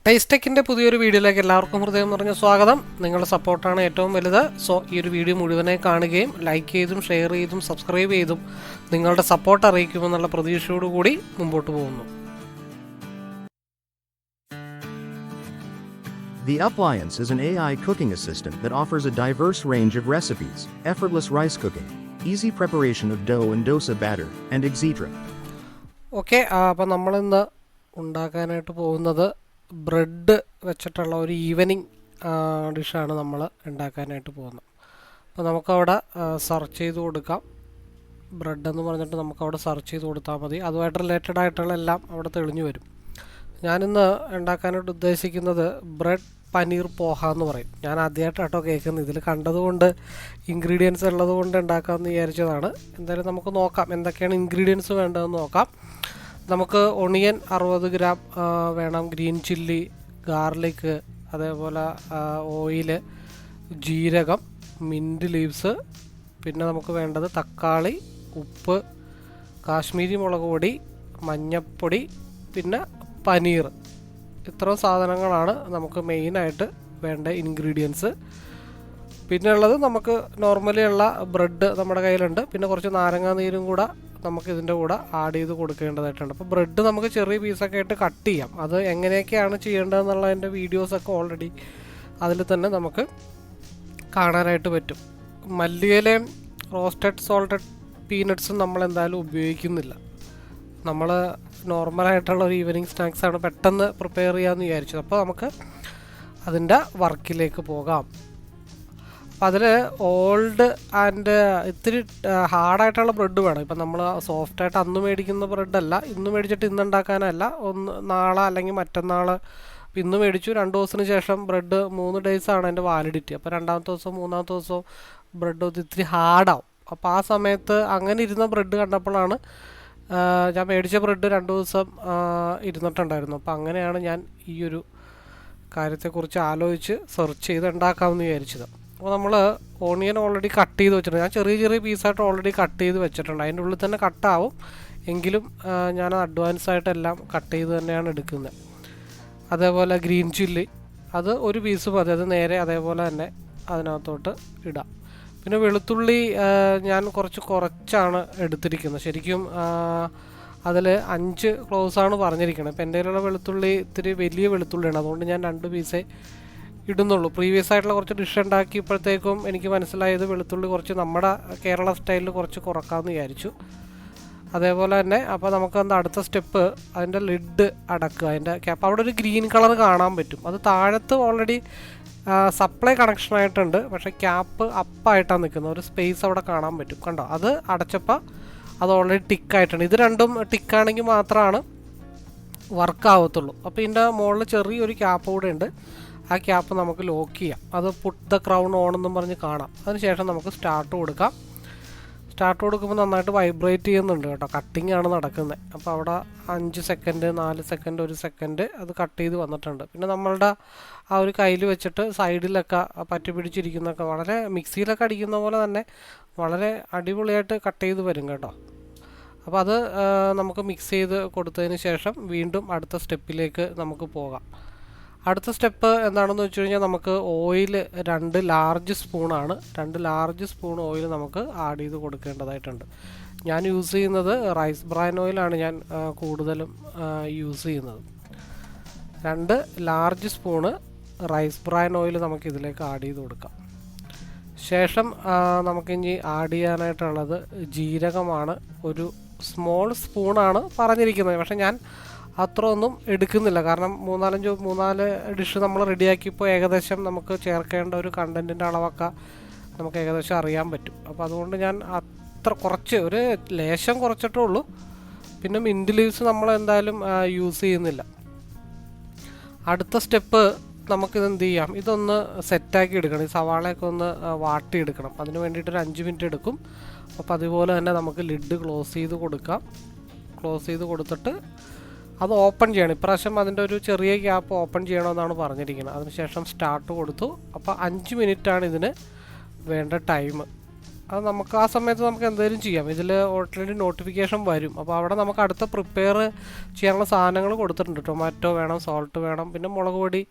ടേസ്റ്റെക്കിൻ്റെ പുതിയൊരു വീഡിയോയിലേക്ക് എല്ലാവർക്കും ഹൃദയം നിറഞ്ഞ സ്വാഗതം. നിങ്ങളുടെ സപ്പോർട്ടാണ് ഏറ്റവും വലുത്. സോ ഈ ഒരു വീഡിയോ മുഴുവനായി കാണുകയും ലൈക്ക് ചെയ്തും ഷെയർ ചെയ്തും സബ്സ്ക്രൈബ് ചെയ്തും നിങ്ങളുടെ സപ്പോർട്ട് അറിയിക്കുമെന്നുള്ള പ്രതീക്ഷയോടുകൂടി മുമ്പോട്ട് പോകുന്നു. The Appliance is an AI cooking assistant that offers a diverse range of recipes, effortless rice cooking, easy preparation of dough and dosa batter, and etc. Okay, അപ്പോൾ നമ്മളിന്ന് ഉണ്ടാക്കാനായിട്ട് പോകുന്നത് ബ്രെഡ് വെച്ചിട്ടുള്ള ഒരു ഈവനിങ് ഡിഷാണ് നമ്മൾ ഉണ്ടാക്കാനായിട്ട് പോകുന്നത്. അപ്പോൾ നമുക്കവിടെ സെർച്ച് ചെയ്ത് കൊടുക്കാം. ബ്രെഡ് എന്ന് പറഞ്ഞിട്ട് നമുക്കവിടെ സെർച്ച് ചെയ്ത് കൊടുത്താൽ മതി. അതുമായിട്ട് റിലേറ്റഡ് ആയിട്ടുള്ള എല്ലാം അവിടെ തെളിഞ്ഞു വരും. ഞാനിന്ന് ഉണ്ടാക്കാനായിട്ട് ഉദ്ദേശിക്കുന്നത് ബ്രെഡ് പനീർ പോഹ എന്ന് പറയും. ഞാൻ ആദ്യമായിട്ടാട്ടോ കേൾക്കുന്നത്. ഇതിൽ കണ്ടതുകൊണ്ട് ഇൻഗ്രീഡിയൻസ് ഉള്ളതുകൊണ്ട് ഉണ്ടാക്കാമെന്ന് വിചാരിച്ചതാണ്. എന്തായാലും നമുക്ക് നോക്കാം എന്തൊക്കെയാണ് ഇൻഗ്രീഡിയൻസ് വേണ്ടതെന്ന് നോക്കാം. നമുക്ക് ഒണിയൻ 60 ഗ്രാം വേണം, ഗ്രീൻ ചില്ലി, ഗാർലിക്, അതേപോലെ ഓയില്, ജീരകം, മിൻറ്റ് ലീവ്സ്, പിന്നെ നമുക്ക് വേണ്ടത് തക്കാളി, ഉപ്പ്, കാശ്മീരി മുളക് പൊടി, മഞ്ഞൾപ്പൊടി, പിന്നെ പനീർ. ഇത്രയും സാധനങ്ങളാണ് നമുക്ക് മെയിനായിട്ട് വേണ്ട ഇൻഗ്രീഡിയൻസ്. പിന്നെ ഉള്ളത് നമുക്ക് നോർമലി ഉള്ള ബ്രെഡ് നമ്മുടെ കയ്യിലുണ്ട്. പിന്നെ കുറച്ച് നാരങ്ങാ നീരും കൂടെ നമുക്ക് ഇതിൻ്റെ കൂടെ ആഡ് ചെയ്ത് കൊടുക്കേണ്ടതായിട്ടുണ്ട്. അപ്പോൾ ബ്രെഡ് നമുക്ക് ചെറിയ പീസൊക്കെ ആയിട്ട് കട്ട് ചെയ്യാം. അത് എങ്ങനെയൊക്കെയാണ് ചെയ്യേണ്ടതെന്നുള്ളതിൻ്റെ വീഡിയോസൊക്കെ ഓൾറെഡി അതിൽ തന്നെ നമുക്ക് കാണാനായിട്ട് പറ്റും. മല്ലിയിലയും റോസ്റ്റഡ് സോൾട്ടഡ് പീനട്സും നമ്മൾ എന്തായാലും ഉപയോഗിക്കുന്നില്ല. നമ്മൾ നോർമലായിട്ടുള്ള ഒരു ഈവനിങ് സ്നാക്സാണ് പെട്ടെന്ന് പ്രിപ്പയർ ചെയ്യാമെന്ന് വിചാരിച്ചത്. അപ്പോൾ നമുക്ക് അതിൻ്റെ വർക്കിലേക്ക് പോകാം. അപ്പോൾ അതിൽ ഓൾഡ് ആൻഡ് ഇത്തിരി ഹാർഡായിട്ടുള്ള ബ്രെഡ് വേണം. ഇപ്പം നമ്മൾ സോഫ്റ്റായിട്ട് അന്ന് മേടിക്കുന്ന ബ്രെഡല്ല, ഇന്ന് മേടിച്ചിട്ട് ഇന്ന് ഉണ്ടാക്കാനല്ല, നാളെ അല്ലെങ്കിൽ മറ്റന്നാൾ. ഇന്ന് മേടിച്ചു, 2 ദിവസത്തിന് ശേഷം ബ്രെഡ് 3 ഡേയ്സാണ് അതിൻ്റെ വാലിഡിറ്റി. അപ്പോൾ രണ്ടാമത്തെ ദിവസം മൂന്നാമത്തെ ദിവസം ബ്രെഡ് ഇത്തിരി ഹാർഡാവും. അപ്പോൾ ആ സമയത്ത് അങ്ങനെ ഇരുന്ന ബ്രെഡ് കണ്ടപ്പോഴാണ് ഞാൻ മേടിച്ച ബ്രെഡ് 2 ദിവസം ഇരുന്നിട്ടുണ്ടായിരുന്നു. അപ്പോൾ അങ്ങനെയാണ് ഞാൻ ഈ ഒരു കാര്യത്തെക്കുറിച്ച് ആലോചിച്ച് സെർച്ച് ചെയ്ത് ഉണ്ടാക്കാമെന്ന് വിചാരിച്ചത്. അപ്പോൾ നമ്മൾ ഓണിയൻ ഓൾറെഡി കട്ട് ചെയ്ത് വെച്ചിട്ടുണ്ട്. ഞാൻ ചെറിയ ചെറിയ പീസായിട്ട് ഓൾറെഡി കട്ട് ചെയ്ത് വെച്ചിട്ടുണ്ട്. അതിൻ്റെ ഉള്ളിൽ തന്നെ കട്ടാവും, എങ്കിലും ഞാൻ അഡ്വാൻസ് ആയിട്ടെല്ലാം കട്ട് ചെയ്ത് തന്നെയാണ് എടുക്കുന്നത്. അതേപോലെ ഗ്രീൻ ചില്ലി, അത് ഒരു പീസ് മതി, അത് നേരെ അതേപോലെ തന്നെ അതിനകത്തോട്ട് ഇടാം. പിന്നെ വെളുത്തുള്ളി ഞാൻ കുറച്ചാണ് എടുത്തിരിക്കുന്നത്. ശരിക്കും അതിൽ 5 ക്ലോസാണ് പറഞ്ഞിരിക്കുന്നത്. ഇപ്പോൾ എൻ്റെ കയ്യിലുള്ള വെളുത്തുള്ളി ഇത്തിരി വലിയ വെളുത്തുള്ളിയാണ്, അതുകൊണ്ട് ഞാൻ 2 പീസേ ഇടുന്നുള്ളൂ. പ്രീവിയസ് ആയിട്ടുള്ള കുറച്ച് ഡിഷ് ഉണ്ടാക്കിയപ്പോഴത്തേക്കും എനിക്ക് മനസ്സിലായത് വെളുത്തുള്ളി കുറച്ച് നമ്മുടെ കേരള സ്റ്റൈലിൽ കുറച്ച് കുറക്കാമെന്ന് വിചാരിച്ചു. അതേപോലെ തന്നെ അപ്പോൾ നമുക്ക് അടുത്ത സ്റ്റെപ്പ് അതിൻ്റെ ലിഡ് അടക്കുക, അതിൻ്റെ ക്യാപ്പ്. അവിടെ ഒരു ഗ്രീൻ കളർ കാണാൻ പറ്റും. അത് താഴത്ത് ഓൾറെഡി സപ്ലൈ കണക്ഷനായിട്ടുണ്ട്, പക്ഷേ ക്യാപ്പ് അപ്പായിട്ടാണ് നിൽക്കുന്നത്. ഒരു സ്പേസ് അവിടെ കാണാൻ പറ്റും, കണ്ടോ? അത് അടച്ചപ്പോൾ അത് ഓൾറെഡി ടിക്കായിട്ടുണ്ട്. ഇത് രണ്ടും ടിക്കാണെങ്കിൽ മാത്രമാണ് വർക്ക് ആവത്തുള്ളൂ. അപ്പോൾ ഇതിൻ്റെ മുകളിൽ ചെറിയൊരു ക്യാപ്പ് കൂടെ ഉണ്ട്. ആ ക്യാപ്പ് നമുക്ക് ലോക്ക് ചെയ്യാം. അത് പുട്ട് ദ ക്രൗൺ ഓൺ എന്നും പറഞ്ഞ് കാണാം. അതിനുശേഷം നമുക്ക് സ്റ്റാർട്ട് കൊടുക്കാം. സ്റ്റാർട്ട് കൊടുക്കുമ്പോൾ നന്നായിട്ട് വൈബ്രേറ്റ് ചെയ്യുന്നുണ്ട് കേട്ടോ. കട്ടിങ് ആണ് നടക്കുന്നത്. അപ്പോൾ അവിടെ 5 സെക്കൻഡ് 4 സെക്കൻഡ് 1 സെക്കൻഡ് അത് കട്ട് ചെയ്ത് വന്നിട്ടുണ്ട്. പിന്നെ നമ്മളുടെ ആ ഒരു കയ്യിൽ വെച്ചിട്ട് സൈഡിലൊക്കെ പറ്റി പിടിച്ചിരിക്കുന്നതൊക്കെ വളരെ മിക്സിയിലൊക്കെ അടിക്കുന്ന പോലെ തന്നെ വളരെ അടിപൊളിയായിട്ട് കട്ട് ചെയ്ത് വരും കേട്ടോ. അപ്പോൾ അത് നമുക്ക് മിക്സ് ചെയ്ത് കൊടുത്തതിന് ശേഷം വീണ്ടും അടുത്ത സ്റ്റെപ്പിലേക്ക് നമുക്ക് പോകാം. അടുത്ത സ്റ്റെപ്പ് എന്താണെന്ന് വെച്ച് കഴിഞ്ഞാൽ നമുക്ക് ഓയിൽ 2 ലാർജ് സ്പൂണാണ്. 2 ലാർജ് സ്പൂൺ ഓയിൽ നമുക്ക് ആഡ് ചെയ്ത് കൊടുക്കേണ്ടതായിട്ടുണ്ട്. ഞാൻ യൂസ് ചെയ്യുന്നത് റൈസ് ബ്രാൻ ഓയിലാണ് ഞാൻ കൂടുതലും യൂസ് ചെയ്യുന്നത്. 2 large spoon rice bran oil നമുക്ക് ഇതിലേക്ക് ആഡ് ചെയ്ത് കൊടുക്കാം. ശേഷം നമുക്കിനി ആഡ് ചെയ്യാനായിട്ടുള്ളത് ജീരകമാണ്. ഒരു സ്മോൾ സ്പൂണാണ് പറഞ്ഞിരിക്കുന്നത്, പക്ഷേ ഞാൻ അത്ര ഒന്നും എടുക്കുന്നില്ല. കാരണം 3-4 ഡിഷ് നമ്മൾ റെഡിയാക്കിയപ്പോൾ ഏകദേശം നമുക്ക് ചേർക്കേണ്ട ഒരു കണ്ടൻറ്റിൻ്റെ അളവൊക്കെ നമുക്ക് ഏകദേശം അറിയാൻ പറ്റും. അപ്പോൾ അതുകൊണ്ട് ഞാൻ അത്ര കുറച്ച് ഒരു ലേശം കുറച്ചിട്ടേ ഉള്ളൂ. പിന്നെ മിൻറ്റ് ലീവ്സ് നമ്മൾ എന്തായാലും യൂസ് ചെയ്യുന്നില്ല. അടുത്ത സ്റ്റെപ്പ് നമുക്കിത് എന്ത് ചെയ്യാം, ഇതൊന്ന് സെറ്റാക്കി എടുക്കണം. ഈ സവാളയൊക്കെ ഒന്ന് വാട്ടിയെടുക്കണം. അതിന് വേണ്ടിയിട്ടൊരു 5 മിനിറ്റ് എടുക്കും. അപ്പോൾ അതുപോലെ തന്നെ നമുക്ക് ലിഡ് ക്ലോസ് ചെയ്ത് കൊടുക്കാം. ക്ലോസ് ചെയ്ത് കൊടുത്തിട്ട് അത് ഓപ്പൺ ചെയ്യണം. ഇപ്രാവശ്യം അതിൻ്റെ ഒരു ചെറിയ ഗ്യാപ്പ് ഓപ്പൺ ചെയ്യണമെന്നാണ് പറഞ്ഞിരിക്കുന്നത്. അതിനുശേഷം സ്റ്റാർട്ട് കൊടുത്തു. അപ്പോൾ 5 മിനിറ്റാണ് ഇതിന് വേണ്ട ടൈം. അത് നമുക്ക് ആ സമയത്ത് നമുക്ക് എന്തെങ്കിലും ചെയ്യാം. ഇതിൽ ഓൾറെഡി നോട്ടിഫിക്കേഷൻ വരും. അപ്പോൾ അവിടെ നമുക്ക് അടുത്ത പ്രിപ്പയർ ചെയ്യാനുള്ള സാധനങ്ങൾ കൊടുത്തിട്ടുണ്ട്. ടൊമാറ്റോ വേണം, സോൾട്ട് വേണം, പിന്നെ മുളക് പൊടി,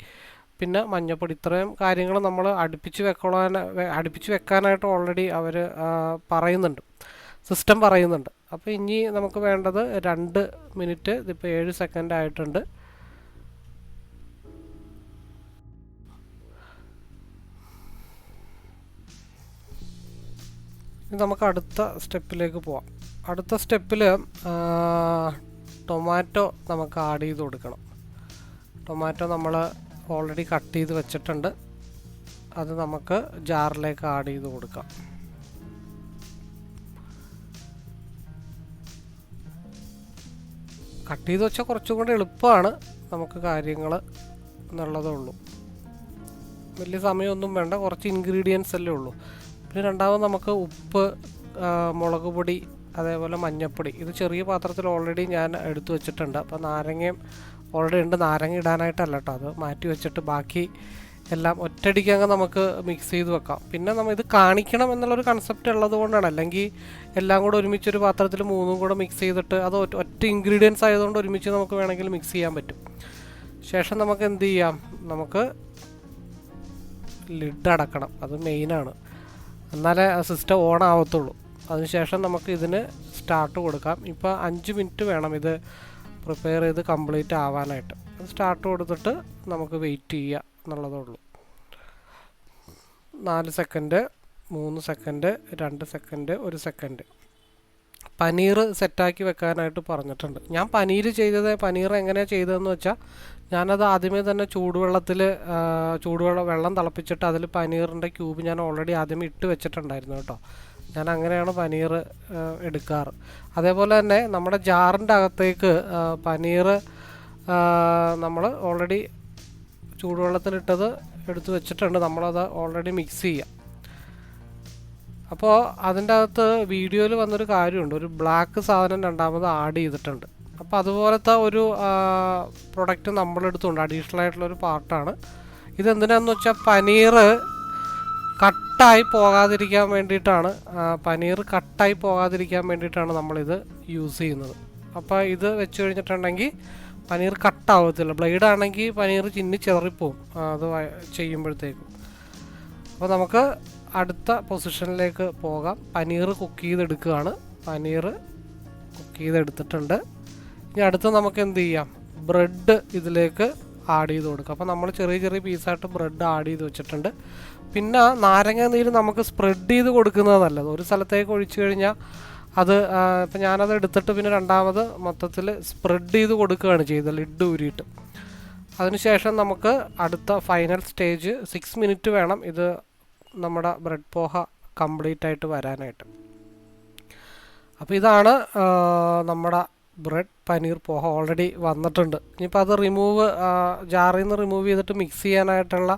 പിന്നെ മഞ്ഞൾപ്പൊടി. ഇത്രയും കാര്യങ്ങൾ നമ്മൾ അടുപ്പിച്ച് വെക്കാനായിട്ട് ഓൾറെഡി അവർ പറയുന്നുണ്ട്, സിസ്റ്റം പറയുന്നുണ്ട്. അപ്പോൾ ഇനി നമുക്ക് വേണ്ടത് 2 മിനിറ്റ്, ഇതിപ്പോൾ 7 സെക്കൻഡ് ആയിട്ടുണ്ട്. ഇനി നമുക്ക് അടുത്ത സ്റ്റെപ്പിലേക്ക് പോവാം. അടുത്ത സ്റ്റെപ്പിൽ ടൊമാറ്റോ നമുക്ക് ആഡ് ചെയ്ത് കൊടുക്കണം. ടൊമാറ്റോ നമ്മൾ ഓൾറെഡി കട്ട് ചെയ്ത് വെച്ചിട്ടുണ്ട്. അത് നമുക്ക് ജാറിലേക്ക് ആഡ് ചെയ്ത് കൊടുക്കാം. കട്ട് ചെയ്ത് വെച്ചാൽ കുറച്ചും കൂടി എളുപ്പമാണ് നമുക്ക് കാര്യങ്ങൾ എന്നുള്ളതേ ഉള്ളൂ. വലിയ സമയമൊന്നും വേണ്ട, കുറച്ച് ഇൻഗ്രീഡിയൻസ് അല്ലേ ഉള്ളൂ. പിന്നെ രണ്ടാമത് നമുക്ക് ഉപ്പ്, മുളക് പൊടി, അതേപോലെ മഞ്ഞൾപ്പൊടി. ഇത് ചെറിയ പാത്രത്തിൽ ഓൾറെഡി ഞാൻ എടുത്തു വെച്ചിട്ടുണ്ട്. അപ്പോൾ നാരങ്ങയും ഓൾറെഡി ഉണ്ട്. നാരങ്ങ ഇടാനായിട്ടല്ല കേട്ടോ, അത് മാറ്റി വെച്ചിട്ട് ബാക്കി എല്ലാം ഒറ്റയടിക്കങ്ങ് നമുക്ക് മിക്സ് ചെയ്ത് വെക്കാം. പിന്നെ നമ്മൾ ഇത് കാണിക്കണം എന്നുള്ളൊരു കൺസെപ്റ്റ് ഉള്ളത് കൊണ്ടാണ്. അല്ലെങ്കിൽ എല്ലാം കൂടെ ഒരുമിച്ചൊരു പാത്രത്തിൽ 3ഉം കൂടെ മിക്സ് ചെയ്തിട്ട് അത് ഒറ്റ ഇൻഗ്രീഡിയൻസ് ആയതുകൊണ്ട് ഒരുമിച്ച് നമുക്ക് വേണമെങ്കിൽ മിക്സ് ചെയ്യാൻ പറ്റും. ശേഷം നമുക്ക് എന്ത് ചെയ്യാം, നമുക്ക് ലിഡ് അടക്കണം. അത് മെയിനാണ്, എന്നാലേ സിസ്റ്റം ഓൺ ആവത്തുള്ളൂ. അതിനുശേഷം നമുക്ക് ഇതിന് സ്റ്റാർട്ട് കൊടുക്കാം. ഇപ്പോൾ 5 മിനിറ്റ് വേണം ഇത് പ്രിപ്പയർ ചെയ്ത് കംപ്ലീറ്റ് ആവാനായിട്ട്. അത് സ്റ്റാർട്ട് കൊടുത്തിട്ട് നമുക്ക് വെയിറ്റ് ചെയ്യുക എന്നുള്ളതേ ഉള്ളൂ. 4 second, 3 second, 2 second, 1 second. Paneer സെറ്റാക്കി വെക്കാനായിട്ട് പറഞ്ഞിട്ടുണ്ട്. ഞാൻ പനീർ എങ്ങനെയാണ് ചെയ്തതെന്ന് വെച്ചാൽ, ഞാനത് ആദ്യമേ തന്നെ വെള്ളം തിളപ്പിച്ചിട്ട് അതിൽ പനീറിൻ്റെ ക്യൂബ് ഞാൻ ഓൾറെഡി ആദ്യമേ ഇട്ട് വെച്ചിട്ടുണ്ടായിരുന്നു കേട്ടോ. ഞാൻ അങ്ങനെയാണ് പനീർ എടുക്കാറ്. അതേപോലെ തന്നെ നമ്മുടെ ജാറിൻ്റെ അകത്തേക്ക് പനീർ നമ്മൾ ഓൾറെഡി ചൂടുവെള്ളത്തിലിട്ടത് എടുത്ത് വെച്ചിട്ടുണ്ട്. നമ്മളത് ഓൾറെഡി മിക്സ് ചെയ്യാം. അപ്പോൾ അതിൻ്റെ അകത്ത് വീഡിയോയിൽ വന്നൊരു കാര്യമുണ്ട്, ഒരു ബ്ലാക്ക് സാധനം രണ്ടാമത് ആഡ് ചെയ്തിട്ടുണ്ട്. അപ്പോൾ അതുപോലത്തെ ഒരു പ്രൊഡക്റ്റ് നമ്മളെടുത്തുണ്ട്, അഡീഷണൽ ആയിട്ടുള്ളൊരു പാർട്ടാണ്. ഇതെന്തിനാന്ന് വെച്ചാൽ പനീർ കട്ടായി പോകാതിരിക്കാൻ വേണ്ടിയിട്ടാണ് നമ്മളിത് യൂസ് ചെയ്യുന്നത്. അപ്പോൾ ഇത് വെച്ച് കഴിഞ്ഞിട്ടുണ്ടെങ്കിൽ പനീർ കട്ടാവത്തില്ല. ബ്ലേഡ് ആണെങ്കിൽ പനീർ ചിതറിപ്പോവും അത് ചെയ്യുമ്പോഴത്തേക്കും. അപ്പോൾ നമുക്ക് അടുത്ത പൊസിഷനിലേക്ക് പോകാം. പനീർ കുക്ക് ചെയ്തെടുത്തിട്ടുണ്ട്. ഇനി അടുത്ത് നമുക്ക് എന്ത് ചെയ്യാം, ബ്രെഡ് ഇതിലേക്ക് ആഡ് ചെയ്ത് കൊടുക്കാം. അപ്പോൾ നമ്മൾ ചെറിയ ചെറിയ പീസായിട്ട് ബ്രെഡ് ആഡ് ചെയ്ത് വെച്ചിട്ടുണ്ട്. പിന്നെ നാരങ്ങ നീര് നമുക്ക് സ്പ്രെഡ് ചെയ്ത് കൊടുക്കുന്നത് നല്ലത്. ഒരു സ്ഥലത്തേക്ക് ഒഴിച്ചു കഴിഞ്ഞാൽ അത് ഇപ്പം ഞാനത് എടുത്തിട്ട് പിന്നെ രണ്ടാമത് മൊത്തത്തിൽ സ്പ്രെഡ് ചെയ്ത് കൊടുക്കുകയാണ് ചെയ്തത്, ലിഡ് ഊരിയിട്ട്. അതിനുശേഷം നമുക്ക് അടുത്ത ഫൈനൽ സ്റ്റേജ് 6 മിനിറ്റ് വേണം ഇത് നമ്മുടെ ബ്രെഡ് പോഹ കംപ്ലീറ്റ് ആയിട്ട് വരാനായിട്ട്. അപ്പോൾ ഇതാണ് നമ്മുടെ ബ്രെഡ് പനീർ പോഹ ഓൾറെഡി വന്നിട്ടുണ്ട്. ഇനിയിപ്പോൾ അത് ജാറിൽ നിന്ന് റിമൂവ് ചെയ്തിട്ട് മിക്സ് ചെയ്യാനായിട്ടുള്ള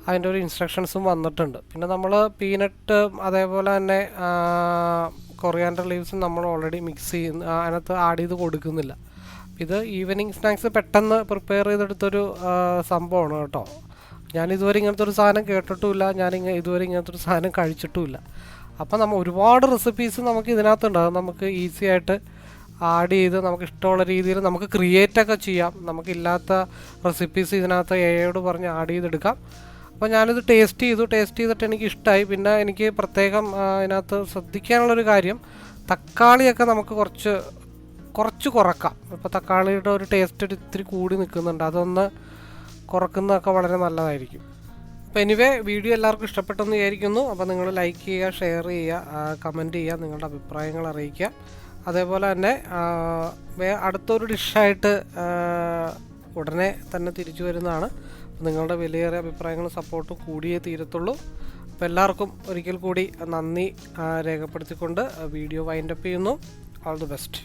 അതിൻ്റെ ഒരു ഇൻസ്ട്രക്ഷൻസും വന്നിട്ടുണ്ട്. പിന്നെ നമ്മൾ പീനട്ട് അതേപോലെ തന്നെ കൊറിയാൻഡർ ലീവ്സും നമ്മൾ ഓൾറെഡി അതിനകത്ത് ആഡ് ചെയ്ത് കൊടുക്കുന്നില്ല. ഇത് ഈവനിങ് സ്നാക്സ് പെട്ടെന്ന് പ്രിപ്പയർ ചെയ്തെടുത്തൊരു സംഭവമാണ് കേട്ടോ. ഞാനിതുവരെ ഇങ്ങനത്തെ ഒരു സാധനം കേട്ടിട്ടുമില്ല, ഇതുവരെ ഇങ്ങനത്തെ ഒരു സാധനം കഴിച്ചിട്ടുമില്ല. അപ്പോൾ ഒരുപാട് റെസിപ്പീസ് നമുക്ക് ഇതിനകത്തുണ്ട്. അത് നമുക്ക് ഈസി ആയിട്ട് ആഡ് ചെയ്ത് നമുക്ക് ഇഷ്ടമുള്ള രീതിയിൽ നമുക്ക് ക്രിയേറ്റൊക്കെ ചെയ്യാം. നമുക്കില്ലാത്ത റെസിപ്പീസ് ഇതിനകത്ത് എയോട് പറഞ്ഞ് ആഡ് ചെയ്തെടുക്കാം. അപ്പോൾ ഞാനിത് ടേസ്റ്റ് ചെയ്തിട്ട് എനിക്ക് ഇഷ്ടമായി. പിന്നെ എനിക്ക് പ്രത്യേകം അതിനകത്ത് ശ്രദ്ധിക്കാനുള്ളൊരു കാര്യം, തക്കാളിയൊക്കെ നമുക്ക് കുറച്ച് കുറക്കാം. ഇപ്പോൾ തക്കാളിയുടെ ഒരു ടേസ്റ്റ് ഇത്തിരി കൂടി നിൽക്കുന്നുണ്ട്, അതൊന്ന് കുറക്കുന്നതൊക്കെ വളരെ നല്ലതായിരിക്കും. അപ്പോൾ എനിവേ വീഡിയോ എല്ലാവർക്കും ഇഷ്ടപ്പെട്ടെന്ന് വിചാരിക്കുന്നു. അപ്പോൾ നിങ്ങൾ ലൈക്ക് ചെയ്യുക, ഷെയർ ചെയ്യുക, കമൻറ്റ് ചെയ്യുക, നിങ്ങളുടെ അഭിപ്രായങ്ങൾ അറിയിക്കുക. അതേപോലെ തന്നെ അടുത്തൊരു ഡിഷായിട്ട് ഉടനെ തന്നെ തിരിച്ചു വരുന്നതാണ്. നിങ്ങളുടെ വിലയേറിയ അഭിപ്രായങ്ങളും സപ്പോർട്ടും കൂടിയേ തീരത്തുള്ളൂ. അപ്പോൾ എല്ലാവർക്കും ഒരിക്കൽ കൂടി നന്ദി രേഖപ്പെടുത്തിക്കൊണ്ട് വീഡിയോ വൈൻഡപ്പ് ചെയ്യുന്നു. All the best.